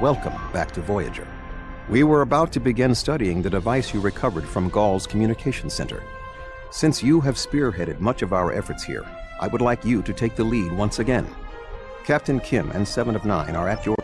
Welcome back to Voyager. We were about to begin studying the device you recovered from Gall's communication center. Since you have spearheaded much of our efforts here, I would like you to take the lead once again. Captain Kim and 7 of 9 are at your...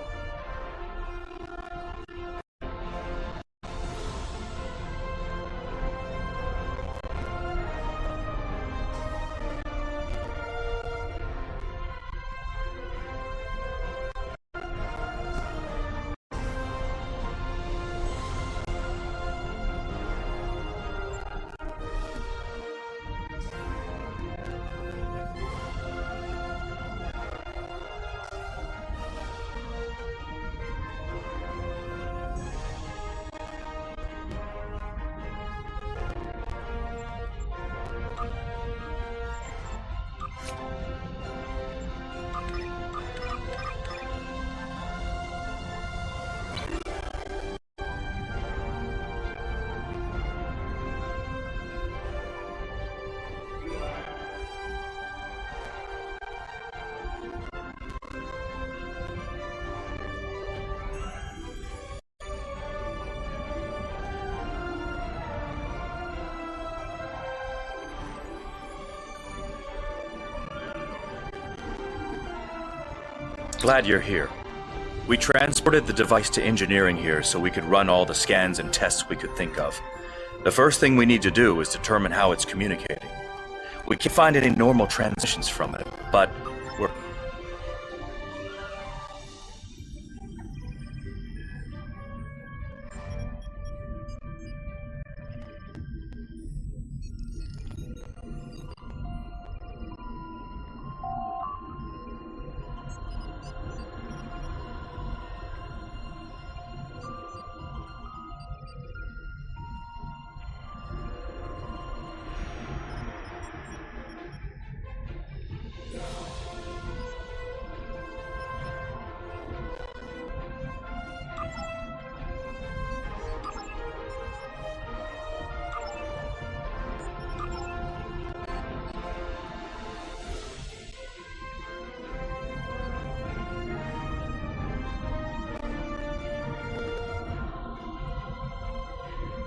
Glad you're here. We transported the device to engineering here so we could run all the scans and tests we could think of. The first thing we need to do is determine how it's communicating. We can't find any normal transitions from it, but we're...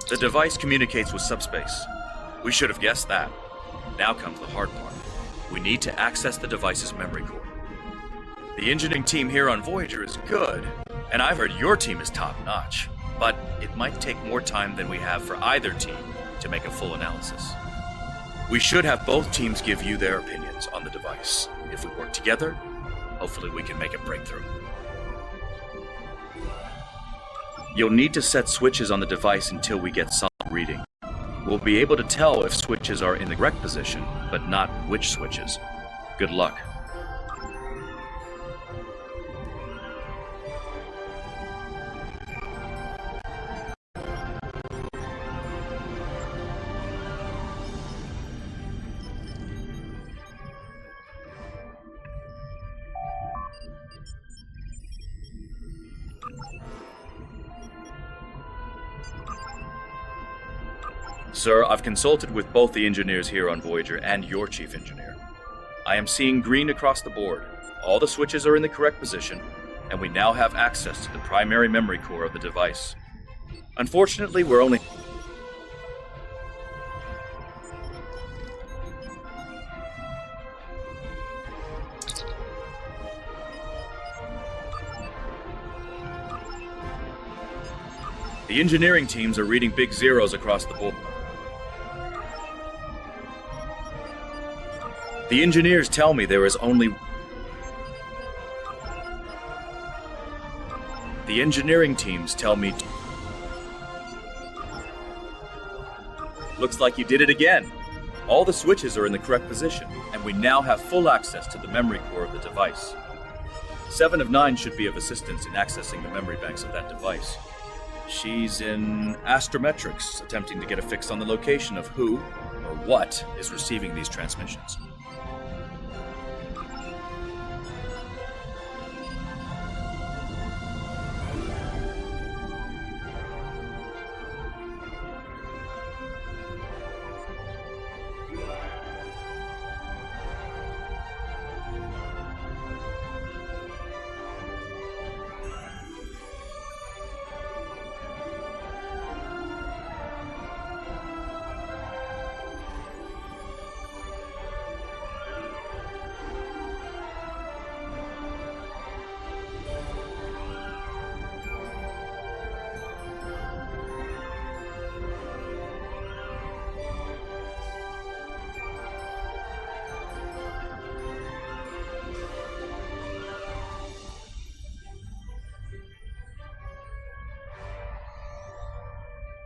The device communicates with subspace. We should have guessed that. Now comes the hard part. We need to access the device's memory core. The engineering team here on Voyager is good, and I've heard your team is top-notch, but it might take more time than we have for either team to make a full analysis. We should have both teams give you their opinions on the device. If we work together, hopefully we can make a breakthrough. You'll need to set switches on the device until we get solid reading. We'll be able to tell if switches are in the correct position, but not which switches. Good luck. Sir, I've consulted with both the engineers here on Voyager and your chief engineer. I am seeing green across the board. All the switches are in the correct position, and we now have access to the primary memory core of the device. Unfortunately, we're only... The engineering teams are reading big zeros across the board. The engineers tell me there is only... The engineering teams tell me... Looks like you did it again. All the switches are in the correct position, and we now have full access to the memory core of the device. 7 of 9 should be of assistance in accessing the memory banks of that device. She's in astrometrics, attempting to get a fix on the location of who, or what, is receiving these transmissions.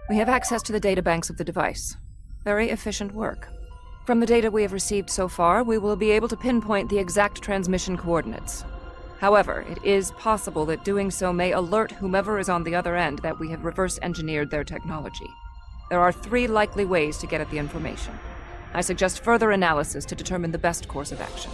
We have access to the databanks of the device. Very efficient work. From the data we have received so far, we will be able to pinpoint the exact transmission coordinates. However, it is possible that doing so may alert whomever is on the other end that we have reverse-engineered their technology. There are 3 likely ways to get at the information. I suggest further analysis to determine the best course of action.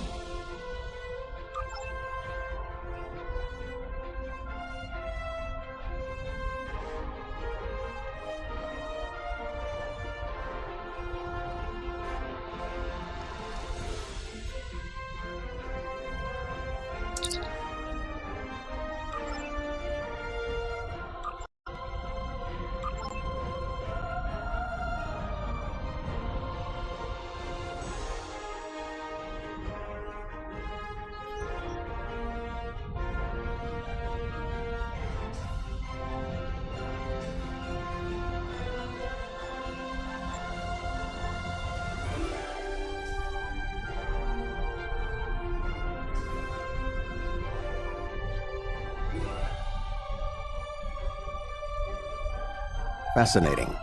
Fascinating.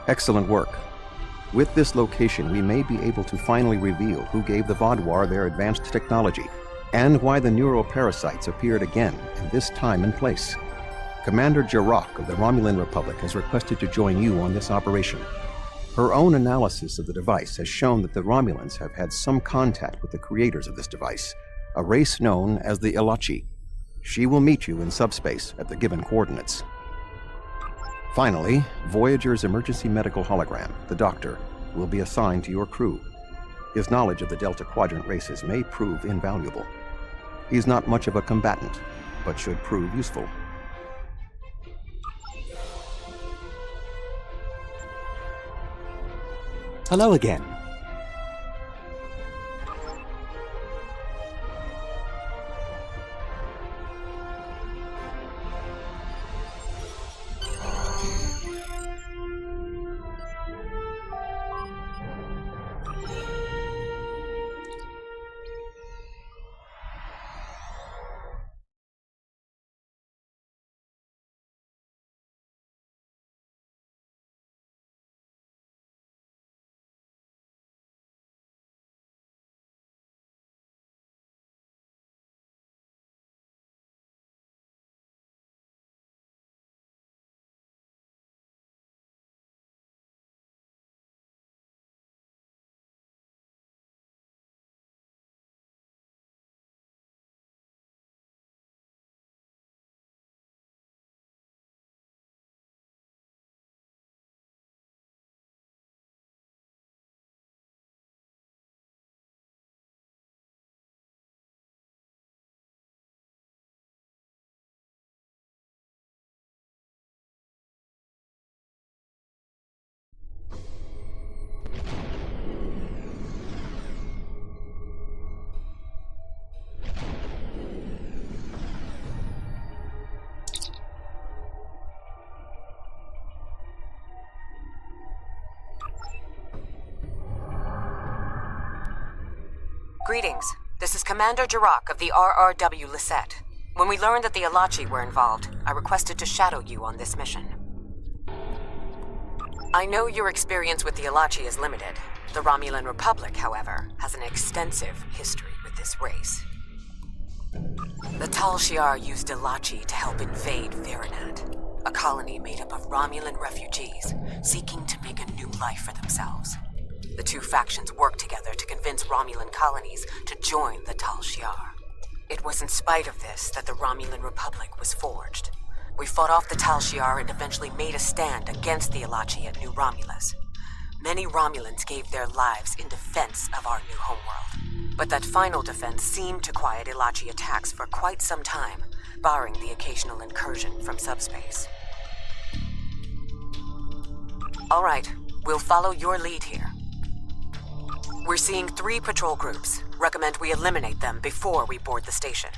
Excellent work. With this location, we may be able to finally reveal who gave the Vaudoir their advanced technology, and why the neuroparasites appeared again in this time and place. Commander Jirok of the Romulan Republic has requested to join you on this operation. Her own analysis of the device has shown that the Romulans have had some contact with the creators of this device, a race known as the Ilachi. She will meet you in subspace at the given coordinates. Finally, Voyager's emergency medical hologram, the Doctor, will be assigned to your crew. His knowledge of the Delta Quadrant races may prove invaluable. He's not much of a combatant, but should prove useful. Hello again. Greetings. This is Commander Jirok of the RRW Lisette. When we learned that the Ilachi were involved, I requested to shadow you on this mission. I know your experience with the Ilachi is limited. The Romulan Republic, however, has an extensive history with this race. The Tal Shiar used Ilachi to help invade Veronat, a colony made up of Romulan refugees seeking to make a new life for themselves. The 2 factions worked together to convince Romulan colonies to join the Tal Shiar. It was in spite of this that the Romulan Republic was forged. We fought off the Tal Shiar and eventually made a stand against the Ilachi at New Romulus. Many Romulans gave their lives in defense of our new homeworld. But that final defense seemed to quiet Ilachi attacks for quite some time, barring the occasional incursion from subspace. All right, we'll follow your lead here. We're seeing 3 patrol groups. Recommend we eliminate them before we board the station.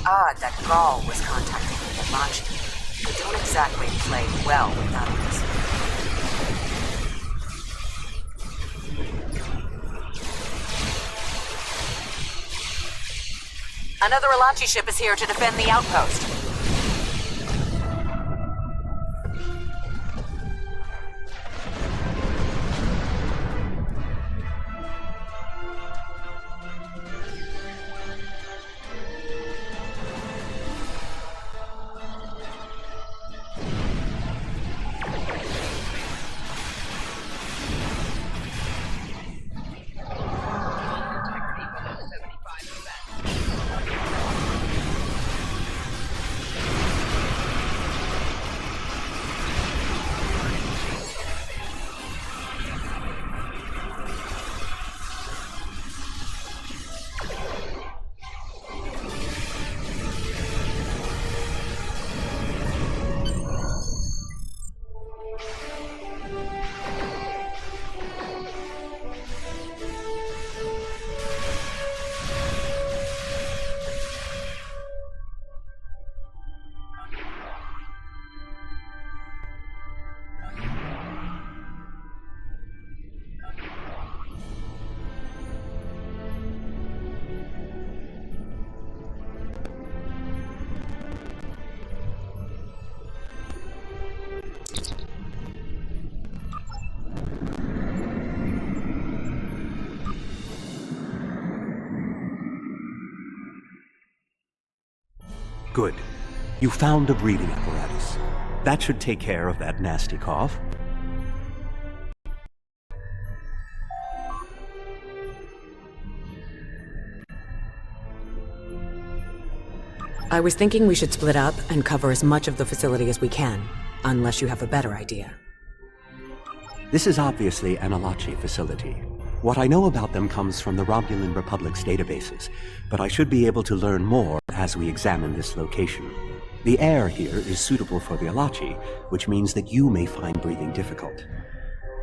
odd that Gaul was contacting the Alachi. They don't exactly play well with others. Another Alachi ship is here to defend the outpost. Good. You found a breathing apparatus. That should take care of that nasty cough. I was thinking we should split up and cover as much of the facility as we can, unless you have a better idea. This is obviously an Alachi facility. What I know about them comes from the Romulan Republic's databases, but I should be able to learn more as we examine this location. The air here is suitable for the Alachi, which means that you may find breathing difficult.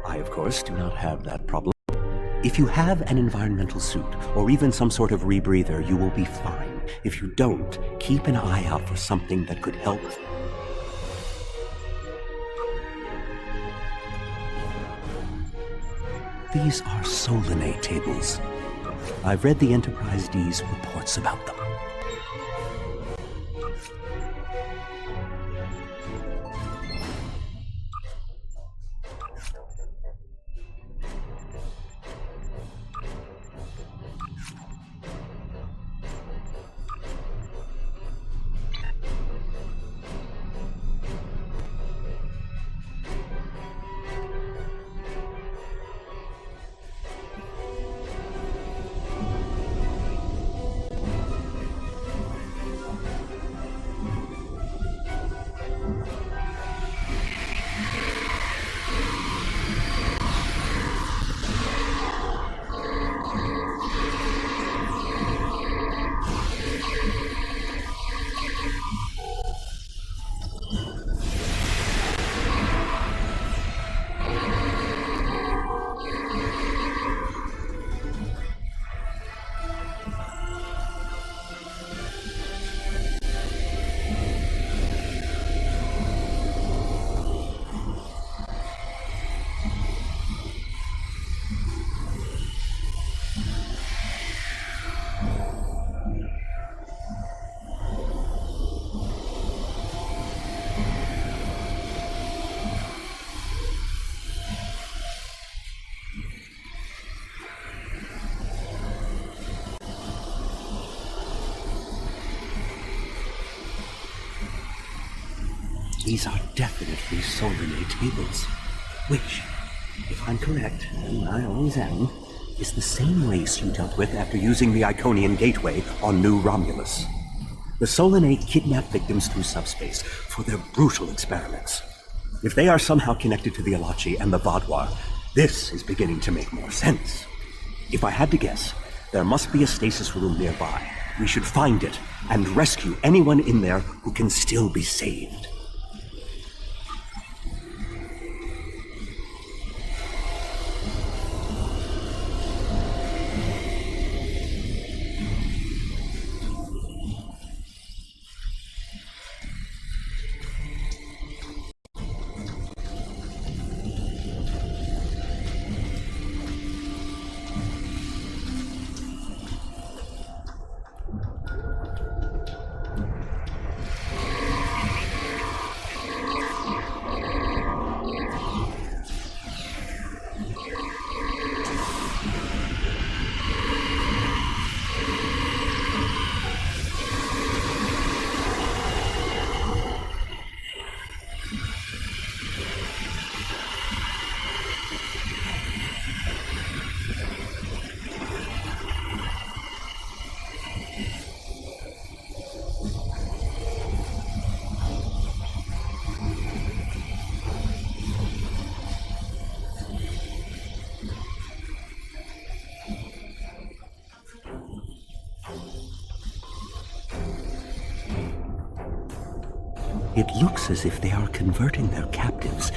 I, of course, do not have that problem. If you have an environmental suit, or even some sort of rebreather, you will be fine. If you don't, keep an eye out for something that could help. These are Solinate tables. I've read the Enterprise D's reports about them. These are definitely Solinate tables, which, if I'm correct, and I always am, is the same race you dealt with after using the Iconian Gateway on New Romulus. The Solinate kidnap victims through subspace for their brutal experiments. If they are somehow connected to the Alachi and the Vaadwaur, this is beginning to make more sense. If I had to guess, there must be a stasis room nearby. We should find it and rescue anyone in there who can still be saved. It looks as if they are converting their captives.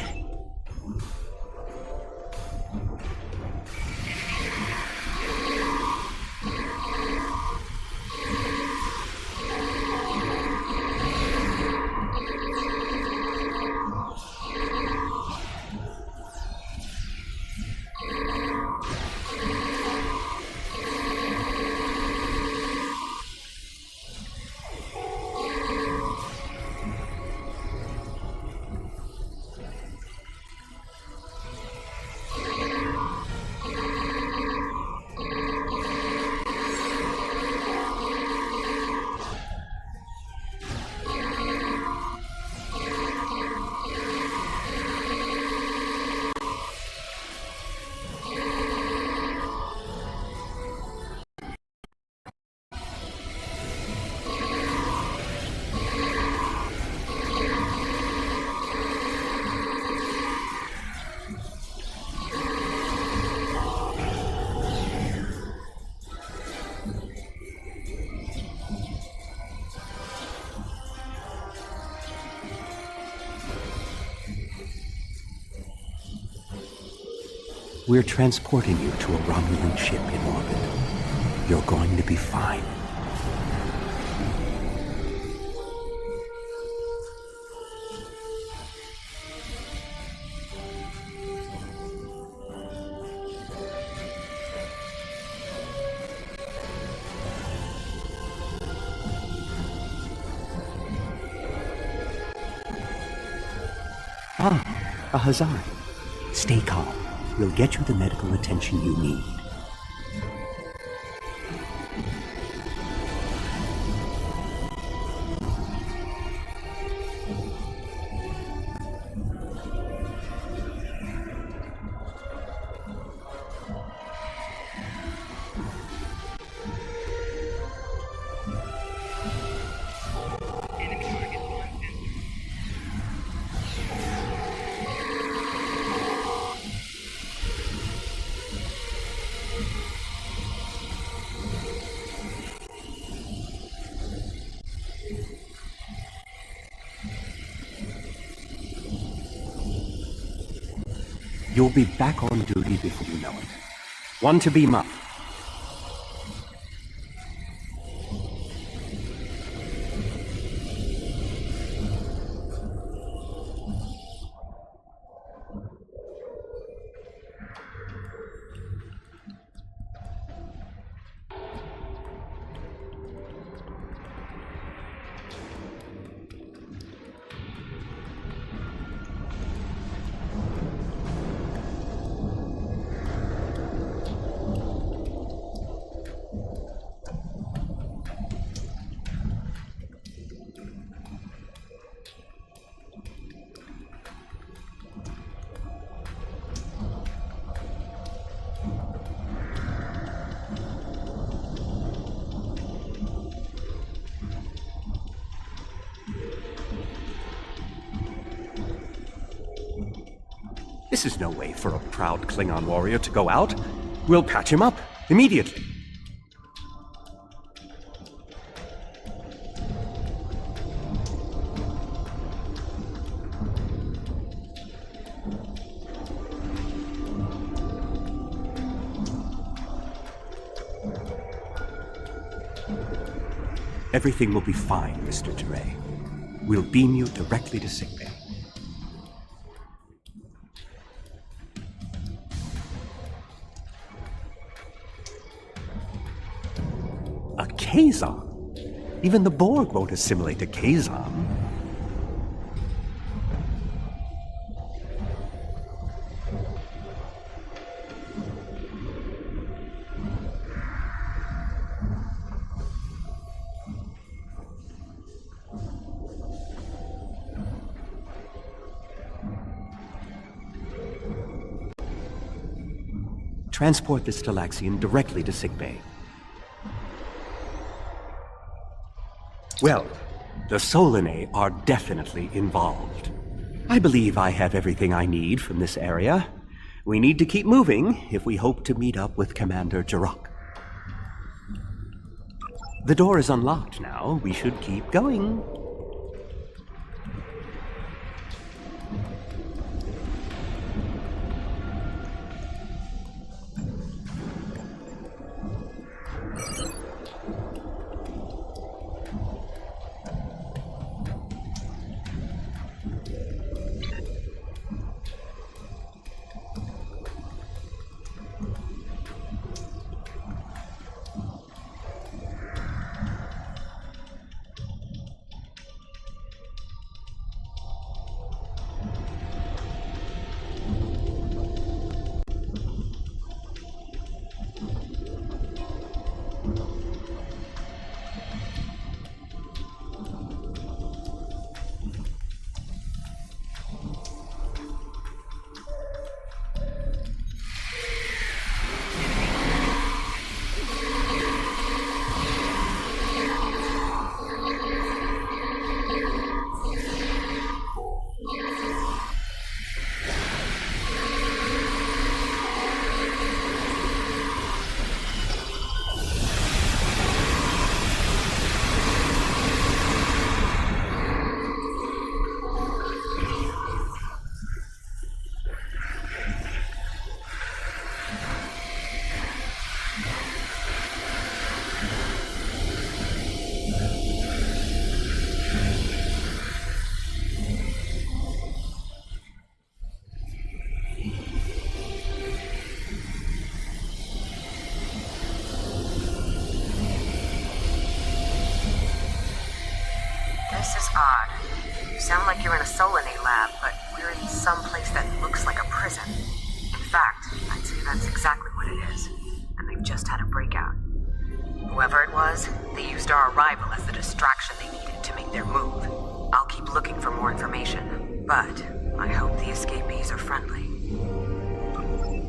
We're transporting you to a Romulan ship in orbit. You're going to be fine. A Hazard. Stay calm. We'll get you the medical attention you need. You'll be back on duty before you know it. One to beam up. This is no way for a proud Klingon warrior to go out. We'll patch him up immediately. Everything will be fine, Mr. Jouerai. We'll beam you directly to sickbay. A Kazon? Even the Borg won't assimilate a Kazon. Transport this Talaxian directly to sickbay. Well, the Solanae are definitely involved. I believe I have everything I need from this area. We need to keep moving if we hope to meet up with Commander Jarok. The door is unlocked now. We should keep going. This is odd. You sound like you're in a Solanae lab, but we're in some place that looks like a prison. In fact, I'd say that's exactly what it is. And they've just had a breakout. Whoever it was, they used our arrival as the distraction they needed to make their move. I'll keep looking for more information, but I hope the escapees are friendly.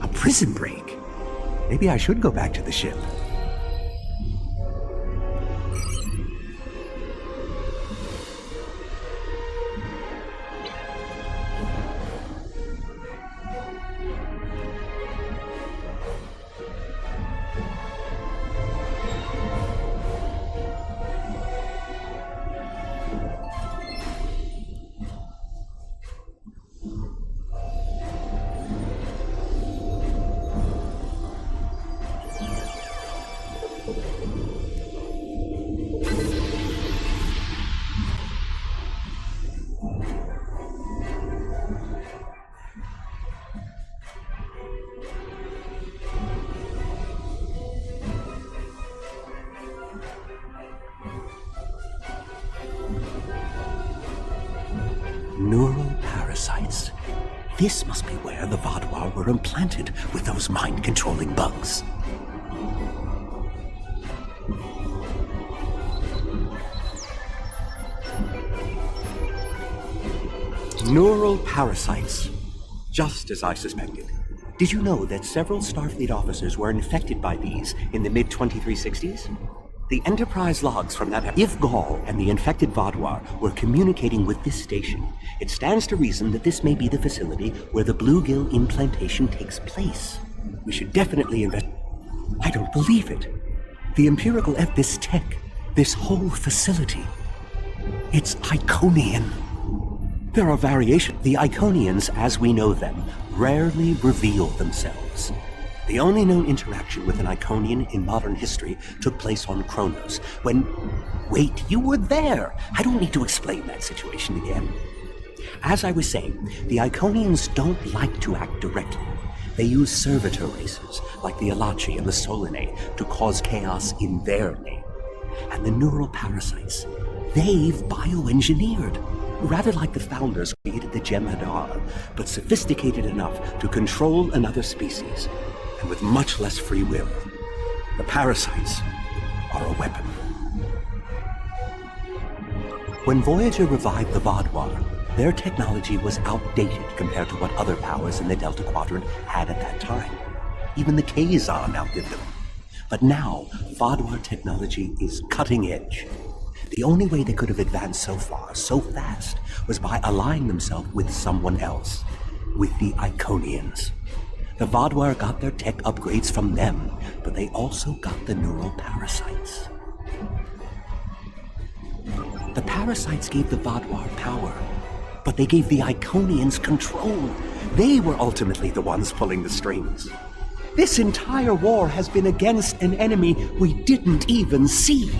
A prison break? Maybe I should go back to the ship. Neural parasites. This must be where the Vaadwaur were implanted with those mind-controlling bugs. Neural parasites. Just as I suspected. Did you know that several Starfleet officers were infected by these in the mid-2360s? The Enterprise logs from that... If Gaul and the infected Vaadwaur were communicating with this station, it stands to reason that this may be the facility where the bluegill implantation takes place. We should definitely I don't believe it. The Imperial this tech, this whole facility, it's Iconian. There are variations. The Iconians, as we know them, rarely reveal themselves. The only known interaction with an Iconian in modern history took place on Kronos, when... Wait, you were there! I don't need to explain that situation again. As I was saying, the Iconians don't like to act directly. They use servitor races, like the Alachi and the Solanae, to cause chaos in their name. And the neural parasites, they've bioengineered. Rather like the founders created the Jem'Hadar, but sophisticated enough to control another species, and with much less free will. The parasites are a weapon. When Voyager revived the Vaadwaur, their technology was outdated compared to what other powers in the Delta Quadrant had at that time. Even the Kazon outdid them. But now, Vaadwaur technology is cutting edge. The only way they could have advanced so far, so fast, was by allying themselves with someone else, with the Iconians. The Vaadwaur got their tech upgrades from them, but they also got the neural parasites. The parasites gave the Vaadwaur power, but they gave the Iconians control. They were ultimately the ones pulling the strings. This entire war has been against an enemy we didn't even see.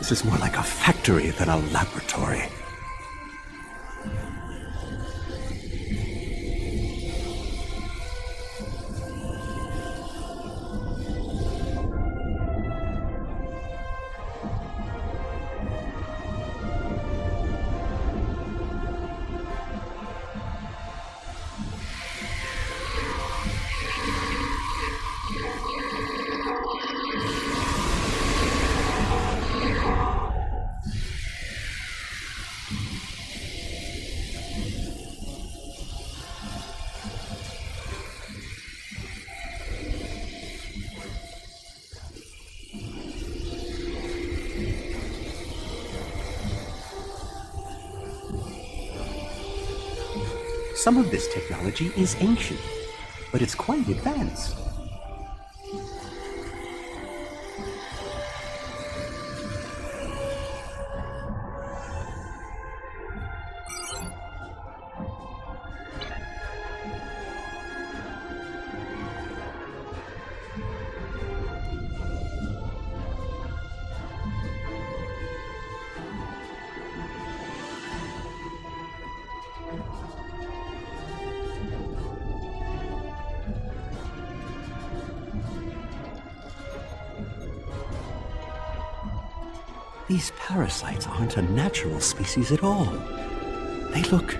This is more like a factory than a laboratory. Some of this technology is ancient, but it's quite advanced. These parasites aren't a natural species at all. They look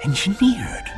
engineered.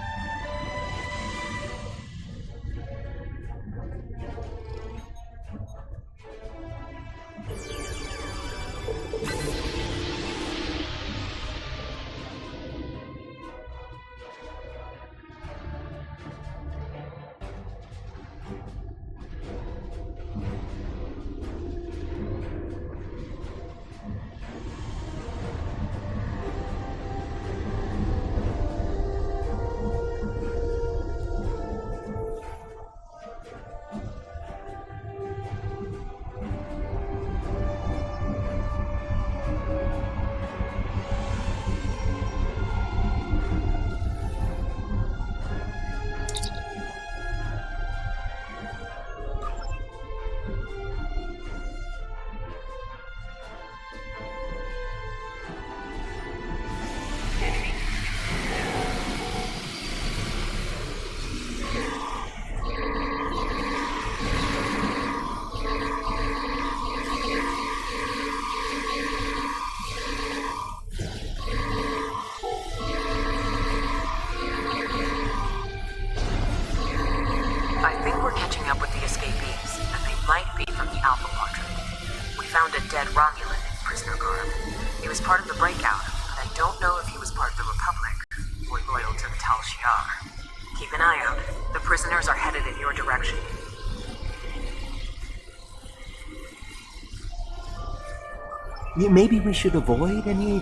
Maybe we should avoid any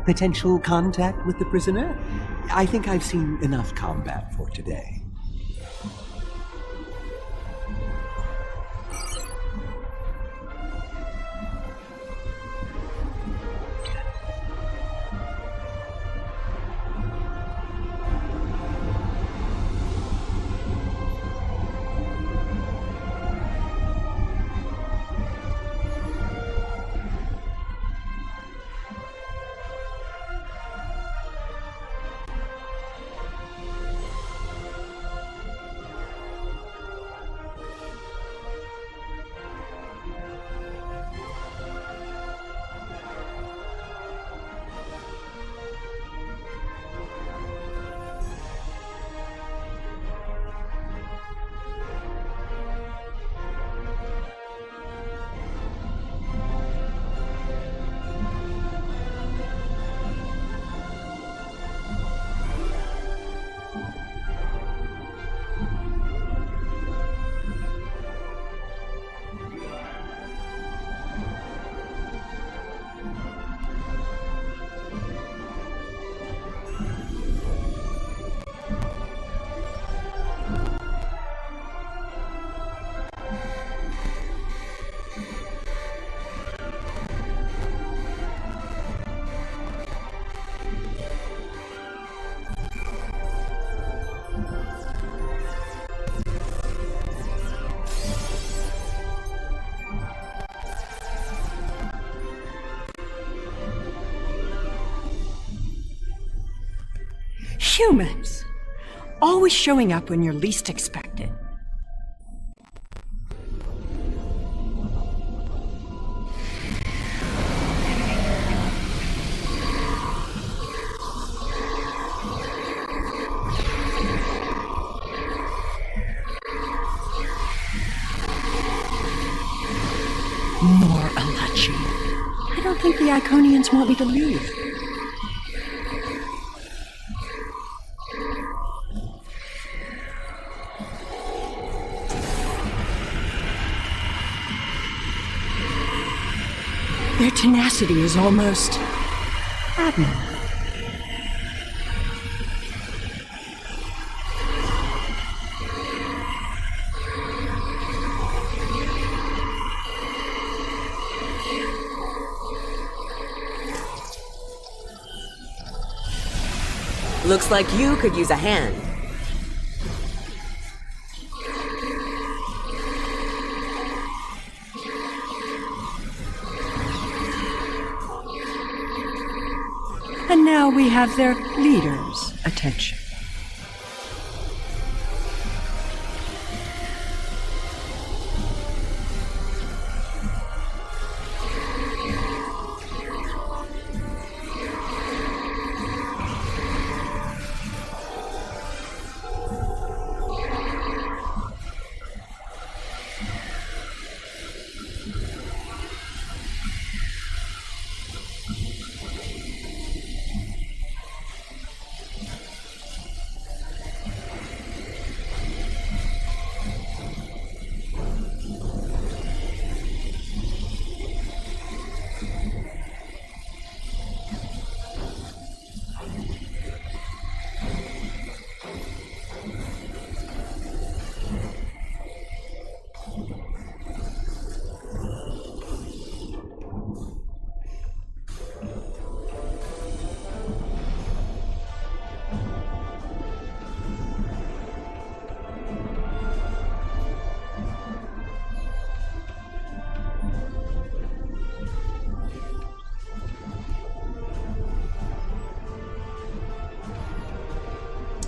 potential contact with the prisoner? I think I've seen enough combat for today. Humans! Always showing up when you're least expected. More Alachi. I don't think the Iconians want me to leave. Their tenacity is almost admirable. Looks like you could use a hand. And now we have their leader's attention.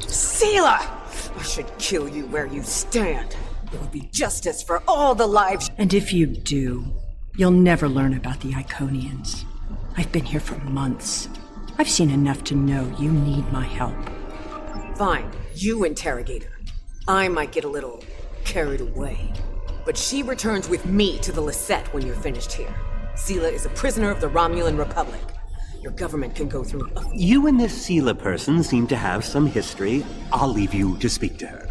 Seela! I should kill you where you stand. It would be justice for all the lives. And if you do, you'll never learn about the Iconians. I've been here for months. I've seen enough to know you need my help. Fine, you interrogate her. I might get a little carried away. But she returns with me to the Lisette when you're finished here. Seela is a prisoner of the Romulan Republic. Your government can go through. You and this Seela person seem to have some history. I'll leave you to speak to her.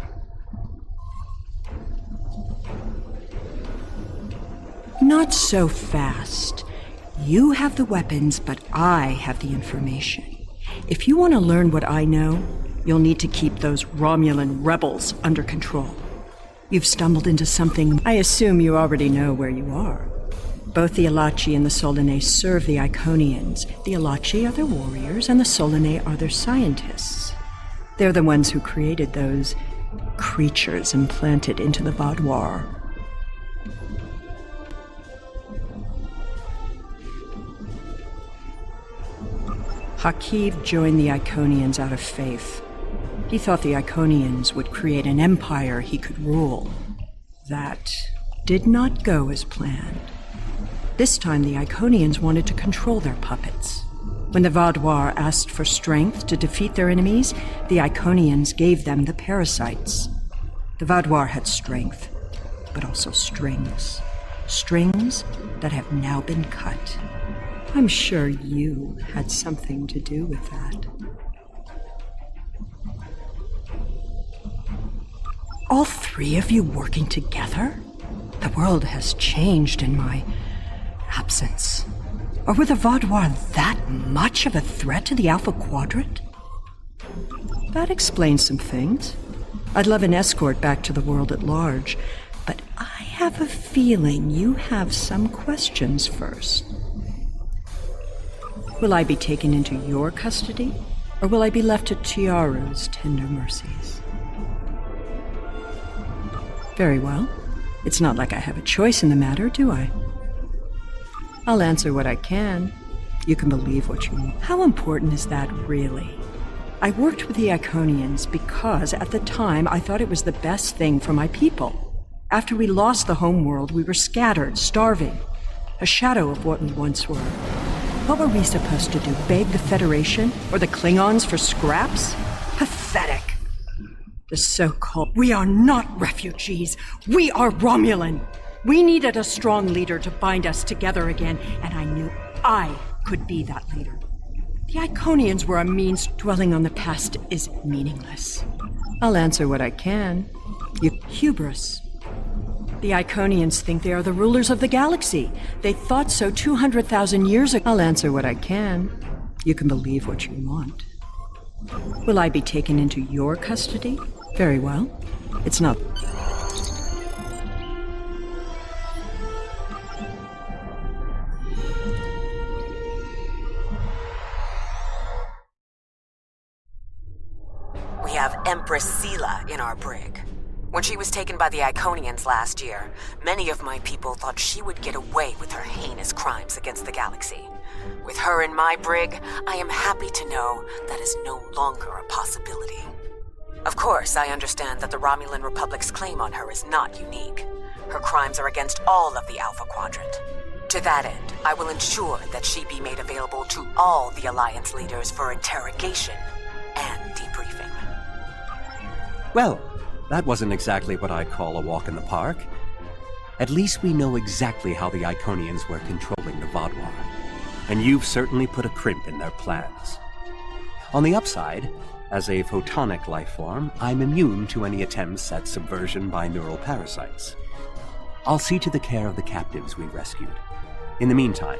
Not so fast. You have the weapons, but I have the information. If you want to learn what I know, you'll need to keep those Romulan rebels under control. You've stumbled into something. I assume you already know where you are. Both the Alachi and the Solanae serve the Iconians. The Alachi are their warriors, and the Solanae are their scientists. They're the ones who created those creatures implanted into the Vaadwaur. Hakiv joined the Iconians out of faith. He thought the Iconians would create an empire he could rule. That did not go as planned. This time the Iconians wanted to control their puppets. When the Vaadwaur asked for strength to defeat their enemies, the Iconians gave them the parasites. The Vaadwaur had strength, but also strings. Strings that have now been cut. I'm sure you had something to do with that. All three of you working together? The world has changed in my absence. Or were the Vaadwaur that much of a threat to the Alpha Quadrant? That explains some things. I'd love an escort back to the world at large, but I have a feeling you have some questions first. Will I be taken into your custody, or will I be left to Tiaru's tender mercies? Very well. It's not like I have a choice in the matter, do I? I'll answer what I can. You can believe what you want. How important is that, really? I worked with the Iconians because, at the time, I thought it was the best thing for my people. After we lost the homeworld, we were scattered, starving. A shadow of what we once were. What were we supposed to do, beg the Federation or the Klingons for scraps? Pathetic. The so-called... We are not refugees. We are Romulan. We needed a strong leader to bind us together again, and I knew I could be that leader. The Iconians were a means. Dwelling on the past is meaningless. I'll answer what I can. Hubris. The Iconians think they are the rulers of the galaxy. They thought so 200,000 years ago. I'll answer what I can. You can believe what you want. Will I be taken into your custody? Very well. It's not... We have Empress Sela in our brig. When she was taken by the Iconians last year, many of my people thought she would get away with her heinous crimes against the galaxy. With her in my brig, I am happy to know that is no longer a possibility. Of course, I understand that the Romulan Republic's claim on her is not unique. Her crimes are against all of the Alpha Quadrant. To that end, I will ensure that she be made available to all the Alliance leaders for interrogation and debriefing. Well, that wasn't exactly what I'd call a walk in the park. At least we know exactly how the Iconians were controlling the Vaadwaur. And you've certainly put a crimp in their plans. On the upside, as a photonic life form, I'm immune to any attempts at subversion by neural parasites. I'll see to the care of the captives we rescued. In the meantime,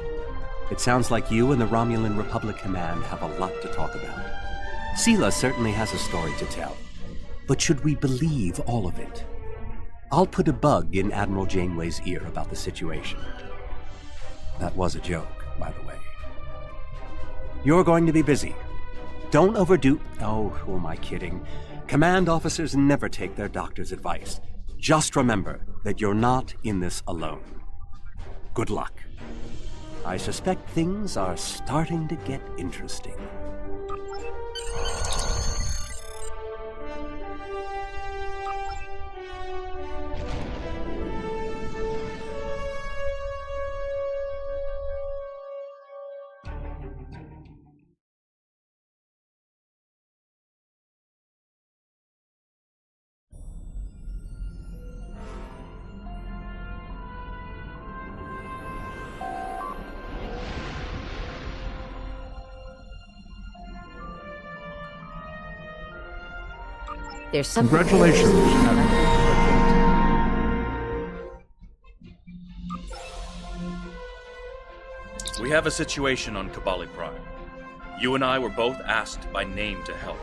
it sounds like you and the Romulan Republic Command have a lot to talk about. Sela certainly has a story to tell. But should we believe all of it? I'll put a bug in Admiral Janeway's ear about the situation. That was a joke, by the way. You're going to be busy. Don't overdo... Oh, who am I kidding? Command officers never take their doctor's advice. Just remember that you're not in this alone. Good luck. I suspect things are starting to get interesting. There's something... Congratulations. We have a situation on Kabali Prime. You and I were both asked by name to help.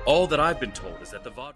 All that I've been told is that the Vaadwaur...